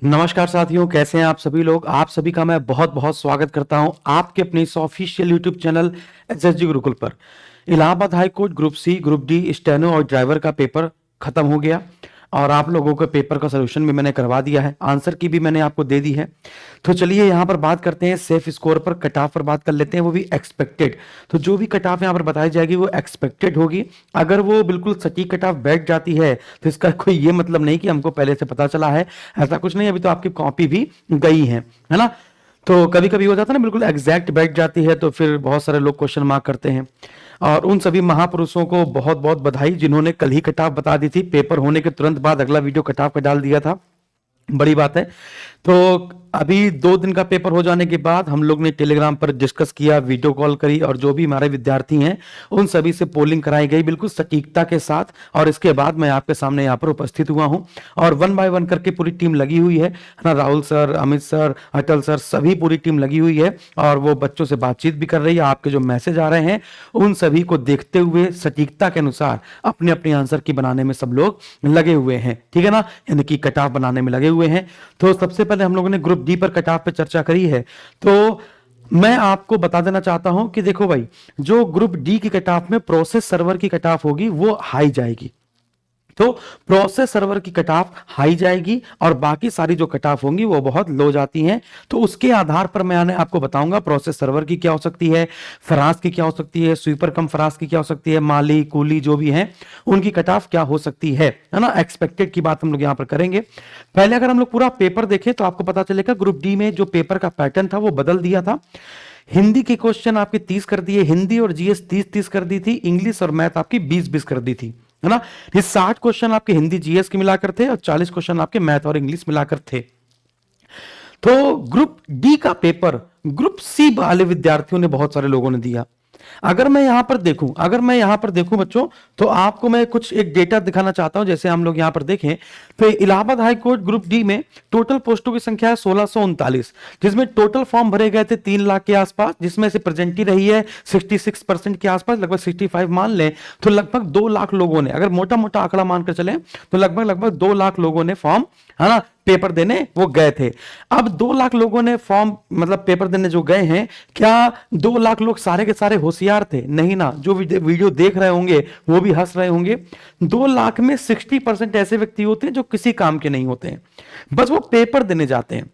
नमस्कार साथियों, कैसे हैं आप सभी लोग। आप सभी का मैं बहुत बहुत स्वागत करता हूं आपके अपने इस official YouTube channel SSG Gurukul पर। Allahabad high court group C, group D, steno और ड्राइवर का पेपर खत्म हो गया और आप लोगों के पेपर का सोल्यूशन भी मैंने करवा दिया है, आंसर की भी मैंने आपको दे दी है। तो चलिए यहाँ पर बात करते हैं सेफ स्कोर पर, कट ऑफ पर बात कर लेते हैं, वो भी एक्सपेक्टेड। तो जो भी कट ऑफ यहाँ पर बताई जाएगी वो एक्सपेक्टेड होगी। अगर वो बिल्कुल सटीक कट ऑफ बैठ जाती है तो इसका कोई ये मतलब नहीं कि हमको पहले से पता चला है, ऐसा कुछ नहीं। अभी तो आपकी कॉपी भी गई है ना। तो कभी कभी हो जाता है ना, बिल्कुल एग्जैक्ट बैठ जाती है तो फिर बहुत सारे लोग क्वेश्चन मार्क करते हैं। और उन सभी महापुरुषों को बहुत बहुत बधाई जिन्होंने कल ही कट ऑफ बता दी थी, पेपर होने के तुरंत बाद अगला वीडियो कट ऑफ का डाल दिया था। बड़ी बात है। तो अभी 2 दिन का पेपर हो जाने के बाद हम लोग ने टेलीग्राम पर डिस्कस किया, वीडियो कॉल करी और जो भी हमारे विद्यार्थी हैं उन सभी से पोलिंग कराई गई बिल्कुल सटीकता के साथ। और इसके बाद मैं आपके सामने यहाँ पर उपस्थित हुआ हूँ और 1 बाय 1 करके पूरी टीम लगी हुई है ना। राहुल सर, अमित सर, अटल सर, सभी पूरी टीम लगी हुई है और वो बच्चों से बातचीत भी कर रही है। आपके जो मैसेज आ रहे हैं उन सभी को देखते हुए सटीकता के अनुसार अपने अपने आंसर की बनाने में सब लोग लगे हुए हैं, ठीक है ना, यानी कि कट ऑफ बनाने में लगे हुए हैं। तो सबसे पहले हम लोगों ने ग्रुप डी पर कट ऑफ पे चर्चा करी है। तो मैं आपको बता देना चाहता हूं कि देखो भाई, जो ग्रुप डी की कट ऑफ में प्रोसेस सर्वर की कट ऑफ होगी वो हाई जाएगी। तो प्रोसेस सर्वर की कट ऑफ हाई जाएगी और बाकी सारी जो कट ऑफ होंगी वो बहुत लो जाती हैं। तो उसके आधार पर मैं आपको बताऊंगा प्रोसेस सर्वर की क्या हो सकती है, फराज की क्या हो सकती है, स्वीपर कम फराज की क्या हो सकती है, माली कूली जो भी हैं उनकी कट ऑफ क्या हो सकती है ना। एक्सपेक्टेड की बात हम लोग यहां पर करेंगे। पहले अगर हम लोग पूरा पेपर देखें तो आपको पता चलेगा ग्रुप डी में जो पेपर का पैटर्न था वो बदल दिया था। हिंदी के क्वेश्चन आपके 30 कर दिए, हिंदी और जीएस 30-30 कर दी थी, इंग्लिश और मैथ आपकी 20-20 कर दी थी, है ना। ये 60 क्वेश्चन आपके हिंदी जीएस के मिलाकर थे और 40 क्वेश्चन आपके मैथ और इंग्लिश मिलाकर थे। तो ग्रुप डी का पेपर ग्रुप सी वाले विद्यार्थियों ने, बहुत सारे लोगों ने दिया। अगर मैं यहां पर देखूं बच्चों, तो आपको मैं कुछ एक डेटा दिखाना चाहता हूं। जैसे हम लोग यहां पर देखें तो Allahabad high court group D में टोटल पोस्टों की संख्या है 1639, जिसमें टोटल फॉर्म भरे गए थे 3 लाख के आसपास, जिसमें से प्रेजेंटी रही है 66% के आसपास, लगभग 65 मान लें तो लगभग 2 लाख लोगों ने, अगर मोटा मोटा आंकड़ा मानकर चले तो लगभग 2 लाख लोगों ने फॉर्म, है ना, पेपर देने वो गए थे। अब 2 लाख लोगों ने फॉर्म मतलब पेपर देने जो गए हैं, क्या 2 लाख लोग सारे के सारे होशियार थे? नहीं ना। जो वीडियो देख रहे होंगे वो भी हंस रहे होंगे। 2 लाख में 60% ऐसे व्यक्ति होते हैं जो किसी काम के नहीं होते हैं, बस वो पेपर देने जाते हैं,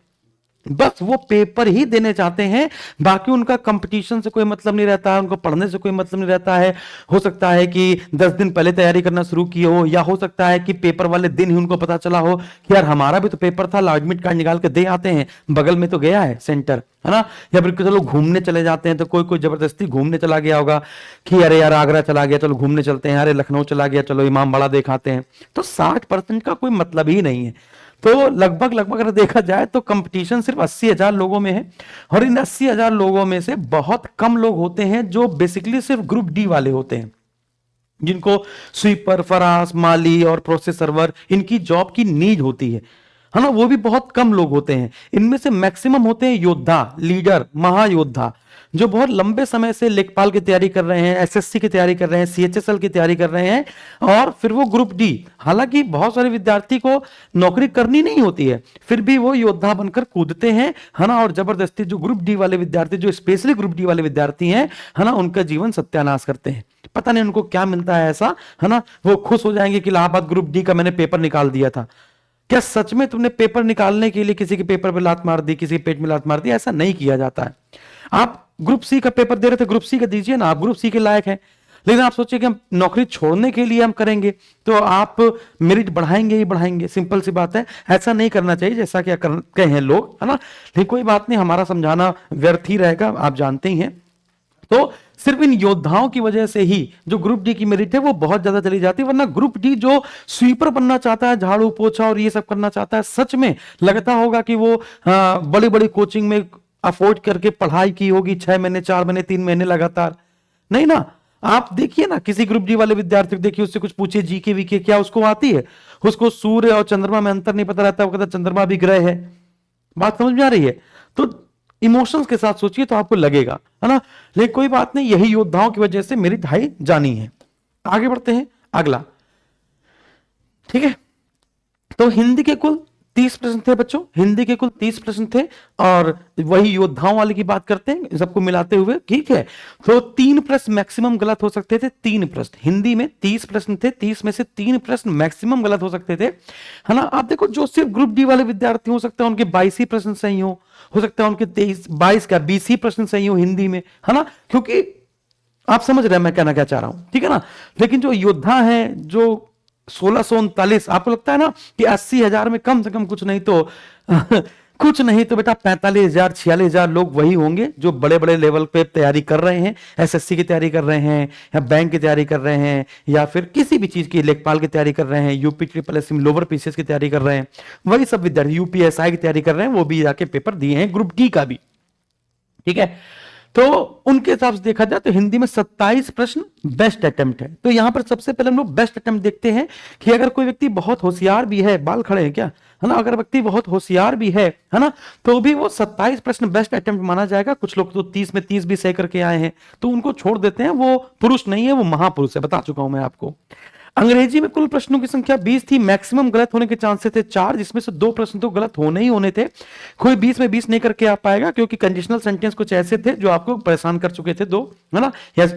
बस वो पेपर ही देने चाहते हैं। बाकी उनका कंपटीशन से कोई मतलब नहीं रहता है, उनको पढ़ने से कोई मतलब नहीं रहता है। हो सकता है कि 10 दिन पहले तैयारी करना शुरू किए हो, या हो सकता है कि पेपर वाले दिन ही उनको पता चला हो कि यार हमारा भी तो पेपर था, एडमिट कार्ड निकाल के दे आते हैं, बगल में तो गया है सेंटर, है ना। या फिर चलो घूमने चले जाते हैं, तो कोई कोई जबरदस्ती घूमने चला गया होगा कि अरे यार आगरा चला गया, चलो घूमने चलते हैं, अरे लखनऊ चला गया, चलो इमाम बाड़ा दिखाते हैं। तो 60% का कोई मतलब ही नहीं है। तो लगभग लगभग अगर देखा जाए तो कंपटीशन सिर्फ 80,000 लोगों में है और इन 80,000 लोगों में से बहुत कम लोग होते हैं जो बेसिकली सिर्फ ग्रुप डी वाले होते हैं, जिनको स्वीपर, फरास, माली और प्रोसेस सर्वर इनकी जॉब की नीड होती है ना। वो भी बहुत कम लोग होते हैं। इनमें से मैक्सिमम होते हैं योद्धा, लीडर, महायोद्धा, जो बहुत लंबे समय से लेखपाल की तैयारी कर रहे हैं, एसएससी की तैयारी कर रहे हैं, सीएचएसएल की तैयारी कर रहे हैं और फिर वो ग्रुप डी। हालांकि बहुत सारे विद्यार्थी को नौकरी करनी नहीं होती है, फिर भी वो योद्धा बनकर कूदते हैं, है ना। और जबरदस्ती जो ग्रुप डी वाले विद्यार्थी, जो स्पेशली ग्रुप डी वाले विद्यार्थी हैं, है ना, उनका जीवन सत्यानाश करते हैं। पता नहीं उनको क्या मिलता है ऐसा, है ना। वो खुश हो जाएंगे कि इलाहाबाद ग्रुप डी का मैंने पेपर निकाल दिया था। क्या सच में तुमने पेपर निकालने के लिए किसी के पेपर पे लात मार दी, किसी के पेट में लात मार दी? ऐसा नहीं किया जाता है। आप ग्रुप सी का पेपर दे रहे थे, ग्रुप सी का दीजिए ना, आप ग्रुप सी के लायक हैं। लेकिन आप सोचिए कि हम नौकरी छोड़ने के लिए हम करेंगे तो आप मेरिट बढ़ाएंगे ही बढ़ाएंगे, सिंपल सी बात है। ऐसा नहीं करना चाहिए जैसा कि कहे हैं लोग, है ना। लेकिन कोई बात नहीं, हमारा समझाना व्यर्थ ही रहेगा, आप जानते ही हैं। तो सिर्फ इन योद्धाओं की वजह से ही जो ग्रुप डी की मेरिट है वो बहुत ज्यादा चली जाती है। वरना ग्रुप डी जो स्वीपर बनना चाहता है, झाड़ू पोछा और ये सब करना चाहता है, सच में लगता होगा कि वो बड़ी बड़ी कोचिंग में अफोर्ड करके पढ़ाई की होगी 6 महीने, 4 महीने, 3 महीने लगातार। नहीं ना। आप देखिए ना, किसी ग्रुप डी वाले विद्यार्थी को देखिए, उससे कुछ पूछिए जीके वीके क्या उसको आती है? उसको सूर्य और चंद्रमा में अंतर नहीं पता रहता, वो कहता चंद्रमा भी ग्रह है। बात समझ में आ रही है? तो इमोशंस के साथ सोचिए तो आपको लगेगा, है ना। लेकिन कोई बात नहीं, यही योद्धाओं की वजह से मेरी ढाई जानी है। आगे बढ़ते हैं, अगला, ठीक है। तो हिंदी के कुल 30 प्रश्न थे बच्चों, हिंदी के कुल 30 प्रश्न थे, और वही योद्धाओं वाले की बात करते हैं सबको मिलाते हुए, ठीक है। तो 3 प्रश्न मैक्सिमम गलत हो सकते थे, 3 प्रश्न हिंदी में 30 प्रश्न थे, 30 में से 3 प्रश्न मैक्सिमम गलत हो सकते थे, है ना। आप देखो जो सिर्फ ग्रुप डी वाले विद्यार्थी हो सकता है उनके 22 ही प्रश्न सही हो सकता है उनके 22 का 20 ही प्रश्न सही हो हिंदी में, है ना, क्योंकि आप समझ रहे हैं मैं कहना क्या चाह रहा हूं, ठीक है ना। लेकिन जो योद्धा है जो 1639, आपको लगता है ना कि 80,000 में कम से कम कुछ नहीं तो कुछ नहीं तो बेटा 45,000 46,000 लोग वही होंगे जो बड़े बड़े लेवल पे तैयारी कर रहे हैं, एसएससी की तैयारी कर रहे हैं, या बैंक की तैयारी कर रहे हैं, या फिर किसी भी चीज की लेखपाल की तैयारी कर रहे हैं, UP triple S lower PCS की तैयारी कर रहे हैं, वही सब विद्यार्थी यूपीएसआई की तैयारी कर रहे हैं, वो भी जाके पेपर दिए हैं ग्रुप डी का भी, ठीक है। तो उनके हिसाब से देखा जाए तो हिंदी में 27 प्रश्न बेस्ट अटेम्प्ट है। तो यहां पर सबसे पहले हम लोग बेस्ट अटेम्प्ट देखते हैं कि अगर कोई व्यक्ति बहुत होशियार भी है, बाल खड़े हैं क्या, है ना, अगर व्यक्ति बहुत होशियार भी है ना, तो भी वो 27 प्रश्न बेस्ट अटेम्प्ट माना जाएगा। कुछ लोग तो 30 में 30 भी सही करके आए हैं, तो उनको छोड़ देते हैं, वो पुरुष नहीं है, वो महापुरुष है, बता चुका हूं मैं आपको। अंग्रेजी में कुल प्रश्नों की संख्या 20 थी, मैक्सिमम गलत होने के चांसेस थे 4, जिसमें से 2 प्रश्न तो गलत होने ही होने थे। कोई 20 में 20 नहीं करके आ पाएगा, क्योंकि कंडीशनल सेंटेंस कुछ ऐसे थे जो आपको परेशान कर चुके थे, 2, है ना, या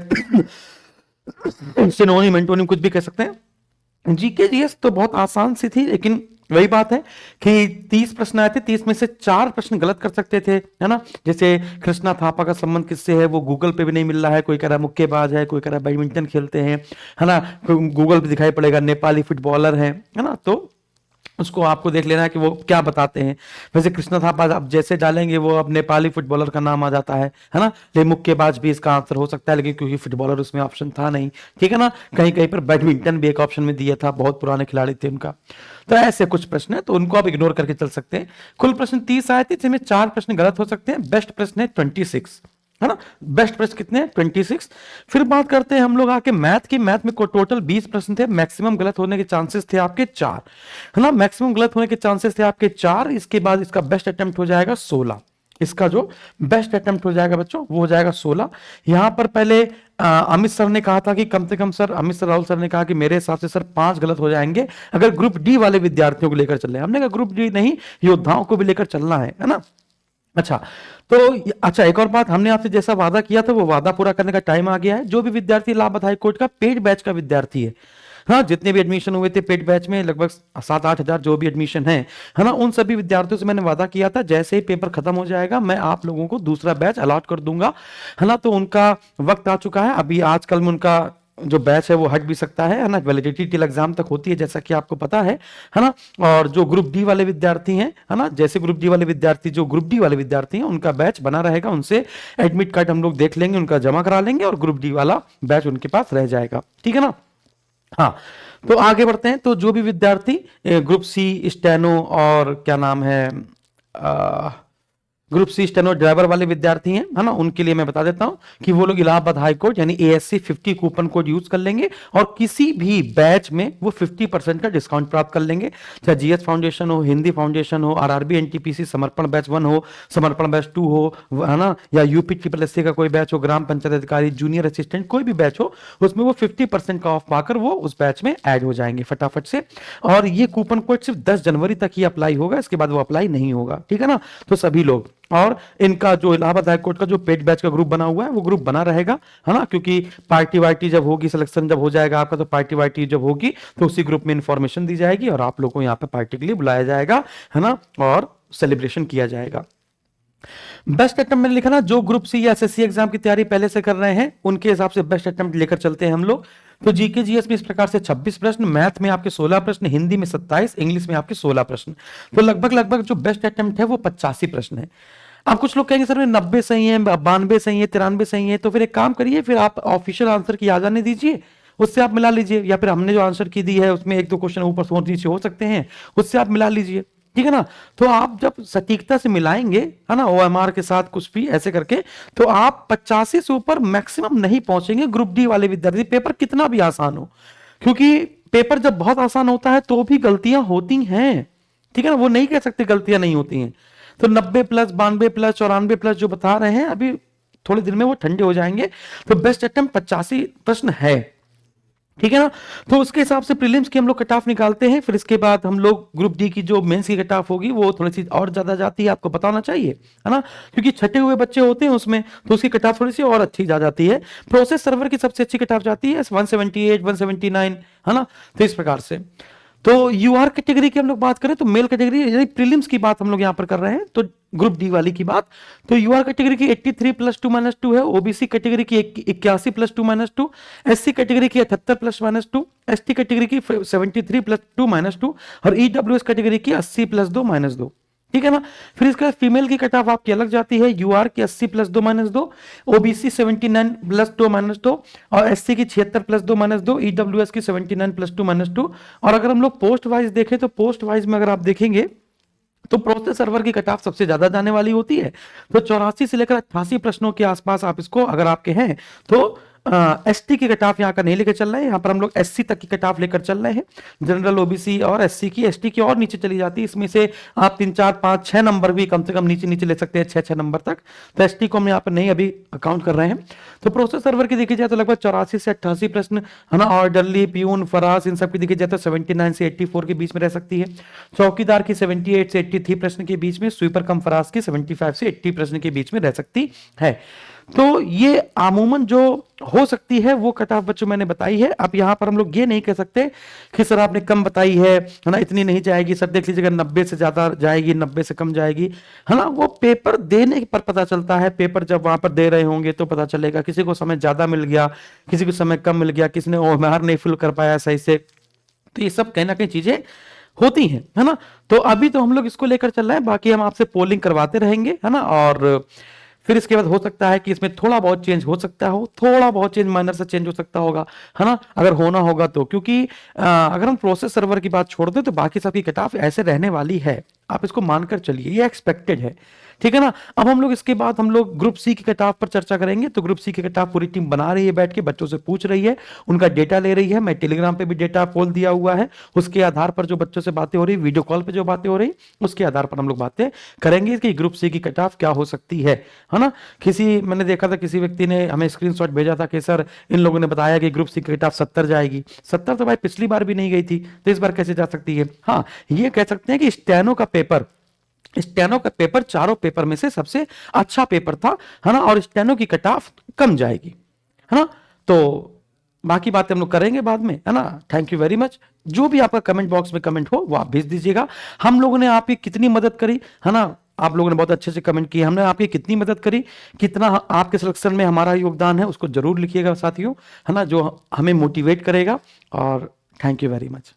सिनोनिम एंटोनिम कुछ भी कह सकते हैं। जीके जीएस तो बहुत आसान सी थी, लेकिन वही बात है कि 30 प्रश्न आए थे, 30 में से 4 प्रश्न गलत कर सकते थे, है ना। जैसे कृष्णा थापा का संबंध किससे है, वो गूगल पे भी नहीं मिल रहा है, कोई कह रहा है मुक्केबाज है, कोई कह रहा है बैडमिंटन खेलते हैं, है ना, गूगल पे दिखाई पड़ेगा नेपाली फुटबॉलर है ना, तो उसको आपको देख लेना है कि वो क्या बताते हैं। वैसे कृष्णा थापा आप जैसे डालेंगे वो अब नेपाली फुटबॉलर का नाम आ जाता है ना। लेकिन मुक्केबाज भी इसका आंसर हो सकता है, लेकिन क्योंकि फुटबॉलर उसमें ऑप्शन था नहीं, ठीक है ना। कहीं कहीं पर बैडमिंटन भी एक ऑप्शन में दिया था, बहुत पुराने खिलाड़ी थे उनका। तो ऐसे कुछ प्रश्न है, तो उनको आप इग्नोर करके चल सकते हैं। कुल प्रश्न 30 आए थे, जिसमें 4 प्रश्न गलत हो सकते हैं। बेस्ट प्रश्न है 26, है ना, बेस्ट प्रश्न कितने हैं 26। फिर बात करते हैं हम लोग आके मैथ की। मैथ में टोटल 20 प्रश्न थे, मैक्सिमम गलत होने के चांसेस थे आपके 4, है ना, मैक्सिमम गलत होने के चांसेस थे आपके 4। इसके बाद इसका बेस्ट अटेम्प्ट हो जाएगा 16, इसका जो बेस्ट अटेम्प्ट हो जाएगा बच्चों वो हो जाएगा 16। यहां पर पहले अमित सर ने कहा था कि कम से कम sir, Amit sir Rahul sir ने कहा कि मेरे हिसाब से सर 5 गलत हो जाएंगे अगर ग्रुप डी वाले विद्यार्थियों को लेकर चल रहे हैं। हमने कहा ग्रुप डी नहीं, योद्धाओं को भी लेकर चलना है ना। अच्छा, तो अच्छा एक और बात, हमने आपसे जैसा वादा किया था वो वादा पूरा करने का टाइम आ गया है। जो भी विद्यार्थी इलाहाबाद हाई कोर्ट का पेड बैच का विद्यार्थी है, हाँ, जितने भी एडमिशन हुए थे पेड बैच में, लगभग 7-8 हजार जो भी एडमिशन है ना, उन सभी विद्यार्थियों से मैंने वादा किया था जैसे ही पेपर खत्म हो जाएगा मैं आप लोगों को दूसरा बैच अलॉट कर दूंगा, है ना। तो उनका वक्त आ चुका है, अभी आजकल में उनका जो बैच है वो हट भी सकता है ना, वैलिडिटी टिल एग्जाम तक होती है जैसा कि आपको पता है ना। और जो ग्रुप डी वाले विद्यार्थी हैं, है ना, जैसे ग्रुप डी वाले विद्यार्थी, जो ग्रुप डी वाले विद्यार्थी हैं उनका बैच बना रहेगा, उनसे एडमिट कार्ड हम लोग देख लेंगे, उनका जमा करा लेंगे और ग्रुप डी वाला बैच उनके पास रह जाएगा, ठीक है ना। हाँ, तो आगे बढ़ते हैं। तो जो भी विद्यार्थी ग्रुप सी स्टेनो और क्या नाम है ग्रुप सी स्टेनो ड्राइवर वाले विद्यार्थी हैं, है ना, उनके लिए मैं बता देता हूं कि वो लोग इलाहाबाद हाई कोर्ट यानी एएससी 50 कूपन कोड यूज कर लेंगे और किसी भी बैच में वो 50% का डिस्काउंट प्राप्त कर लेंगे। चाहे जीएस फाउंडेशन हो, हिंदी फाउंडेशन हो, आरआरबी एनटीपीसी समर्पण बैच 1 हो, समर्पण बैच 2 हो, है ना, या यूपी ट्रिपल एससी का कोई बैच हो, ग्राम पंचायत अधिकारी, जूनियर असिस्टेंट, कोई भी बैच हो, उसमें वो 50% का ऑफ पाकर वो उस बैच में ऐड हो जाएंगे फटाफट से। और ये कूपन कोड सिर्फ 10 जनवरी तक ही अप्लाई होगा, इसके बाद वो अप्लाई नहीं होगा, ठीक है ना। तो सभी लोग, और इनका जो इलाहाबाद हाई कोर्ट का जो पेड बैच का ग्रुप बना हुआ है वो ग्रुप बना रहेगा, है ना, क्योंकि पार्टी वार्टी जब होगी, सिलेक्शन जब हो जाएगा आपका, तो पार्टी वार्टी जब होगी तो उसी ग्रुप में इंफॉर्मेशन दी जाएगी और आप लोगों को यहाँ पे पार्टी के लिए बुलाया जाएगा, है ना, और सेलिब्रेशन किया जाएगा। बेस्ट अटेम्प्ट मैंने लिखा ना, जो ग्रुप सी या एसएससी एग्जाम की तैयारी पहले से कर रहे हैं उनके हिसाब से बेस्ट अटेम्प्ट लेकर चलते हैं हम लोग। तो जीके जीएस में इस प्रकार से 26 प्रश्न, मैथ में आपके 16 प्रश्न, हिंदी में 27, इंग्लिश में आपके 16 प्रश्न। तो लगभग लगभग जो बेस्ट अटेम्प्ट है वो 85 प्रश्न है। अब कुछ लोग कहेंगे सर 90 सही है, 92 सही है, 93 सही है, तो फिर एक काम करिए, फिर आप ऑफिशियल आंसर की आ जाने दीजिए, उससे आप मिला लीजिए, या फिर हमने जो आंसर की दी है उसमें 1-2 क्वेश्चन ऊपर से नीचे हो सकते हैं, उससे आप मिला लीजिए, ठीक है ना। तो आप जब सटीकता से मिलाएंगे, है ना, ओएमआर के साथ कुछ भी ऐसे करके, तो आप 85 से ऊपर मैक्सिमम नहीं पहुंचेंगे ग्रुप डी वाले विद्यार्थी, पेपर कितना भी आसान हो, क्योंकि पेपर जब बहुत आसान होता है तो भी गलतियां होती हैं, ठीक है ना, वो नहीं कह सकते गलतियां नहीं होती हैं। तो 90 प्लस, 92 प्लस, 94 प्लस जो बता रहे हैं, अभी थोड़े दिन में वो ठंडे हो जाएंगे। तो बेस्ट अटेम्प्ट 85 प्रश्न है। ठीक है ना। तो उसके हिसाब से प्रीलिम्स की हम लोग कट ऑफ निकालते हैं, फिर इसके बाद हम लोग ग्रुप डी की जो मेंस की कट ऑफ होगी वो थोड़ी सी और ज्यादा जाती है, आपको पता होना चाहिए, है ना, क्योंकि छटे हुए बच्चे होते हैं उसमें, तो उसकी कट ऑफ थोड़ी सी और अच्छी जा जाती है। प्रोसेस सर्वर की सबसे अच्छी कट ऑफ जाती है 178 179, है ना। तो इस प्रकार से तो यूआर कैटेगरी की हम लोग बात करें तो मेल कैटेगरी, यानी प्रीलिम्स की बात हम लोग यहां पर कर रहे हैं, तो ग्रुप डी वाली की बात, तो यूआर कैटेगरी की 83 प्लस 2 माइनस 2 है, ओबीसी कैटेगरी की 81 प्लस 2 माइनस 2, एससी कैटेगरी की 78 प्लस माइनस 2, एसटी कैटेगरी की 73 प्लस 2 माइनस 2 और ईडब्ल्यूएस कैटेगरी की 80 प्लस 2 माइनस 2। ठीक है ना। फिर इसके बाद फीमेल की कट ऑफ आपकी अलग जाती है, यूआर की 80 plus 2 minus 2, OBC 79 plus 2 minus 2 और एससी की 76 प्लस 2 माइनस 2, ईडब्ल्यूएस की 79 प्लस 2 माइनस 2। और अगर हम लोग पोस्ट वाइज देखें तो पोस्ट वाइज में अगर आप देखेंगे तो प्रोसेस सर्वर की कट ऑफ सबसे ज्यादा जाने वाली होती है, तो 84 से लेकर 88 प्रश्नों के आसपास आप इसको अगर आपके हैं तो एसटी की कट ऑफ यहाँ का नहीं लेकर चल रहे हैं, यहाँ पर हम लोग एससी तक की कट ऑफ लेकर चल रहे हैं। जनरल ओबीसी और एससी की, एसटी की और नीचे चली जाती है, इसमें से आप 3 4 5 6 नंबर भी कम से कम नीचे नीचे ले सकते हैं, 6 नंबर तक। तो एसटी को हम यहाँ पर नहीं अभी अकाउंट कर रहे हैं। तो प्रोसेस सर्वर की देखी जाए तो लगभग 84 से 88 प्रश्न, है ना, ऑर्डरली, प्यून, फराज, इन सब की देखी जाए तो 79 से 84 के बीच में रह सकती है। चौकीदार की 78 से 83 प्रश्न के बीच में, स्वीपर कम फराज की 75 से 80 प्रश्न के बीच में रह सकती है। तो ये अमूमन जो हो सकती है वो कट ऑफ बच्चों मैंने बताई है। अब यहां पर हम लोग ये नहीं कह सकते कि सर आपने कम बताई है ना, इतनी नहीं जाएगी सर, देख लीजिएगा 90 से ज्यादा जाएगी, 90 से कम जाएगी, है ना। वो पेपर देने पर पता चलता है, पेपर जब वहां पर दे रहे होंगे तो पता चलेगा, किसी को समय ज्यादा मिल गया, किसी को समय कम मिल गया, किसी ने ओएमआर नहीं फिल कर पाया सही से, तो ये सब कहीं ना कहीं चीजें होती हैं, है ना। तो अभी तो हम लोग इसको लेकर चल रहे हैं, बाकी हम आपसे पोलिंग करवाते रहेंगे, है ना। और फिर इसके बाद हो सकता है कि इसमें थोड़ा बहुत चेंज हो सकता हो, थोड़ा बहुत चेंज माइनर से चेंज हो सकता होगा, है ना, अगर होना होगा तो, क्योंकि अगर हम प्रोसेस सर्वर की बात छोड़ दें तो बाकी सबकी कट ऑफ ऐसे रहने वाली है, आप इसको मानकर चलिए, ये एक्सपेक्टेड है। ठीक है ना। अब हम लोग इसके बाद हम लोग ग्रुप सी की कट ऑफ पर चर्चा करेंगे। तो ग्रुप सी की कट ऑफ पूरी टीम बना रही है, बैठ के बच्चों से पूछ रही है, उनका डेटा ले रही है। मैं टेलीग्राम पे भी डेटा पोल दिया हुआ है, उसके आधार पर जो बच्चों से बातें हो रही, वीडियो कॉल पे जो बातें हो रही, उसके आधार पर हम लोग बातें करेंगे कि ग्रुप सी की कट ऑफ क्या हो सकती है ना। मैंने देखा था किसी व्यक्ति ने हमें स्क्रीनशॉट भेजा था कि सर इन लोगों ने बताया कि ग्रुप सी की कट ऑफ 70 जाएगी। 70 तो भाई पिछली बार भी नहीं गई थी, तो इस बार कैसे जा सकती है। हाँ, ये कह सकते हैं कि स्टेनो का पेपर चारों पेपर में से सबसे अच्छा पेपर था, है ना, और स्टेनो की कट ऑफ कम जाएगी, है ना। तो बाकी बातें हम लोग करेंगे बाद में, है ना। Thank you very much. जो भी आपका कमेंट बॉक्स में कमेंट हो वो आप भेज दीजिएगा। हम लोगों ने आपकी कितनी मदद करी, है ना, आप लोगों ने बहुत अच्छे से कमेंट किए, हमने आपकी कितनी मदद करी, कितना आपके सिलेक्शन में हमारा योगदान है, उसको जरूर लिखिएगा साथियों, है ना, जो हमें मोटिवेट करेगा। और थैंक यू वेरी मच।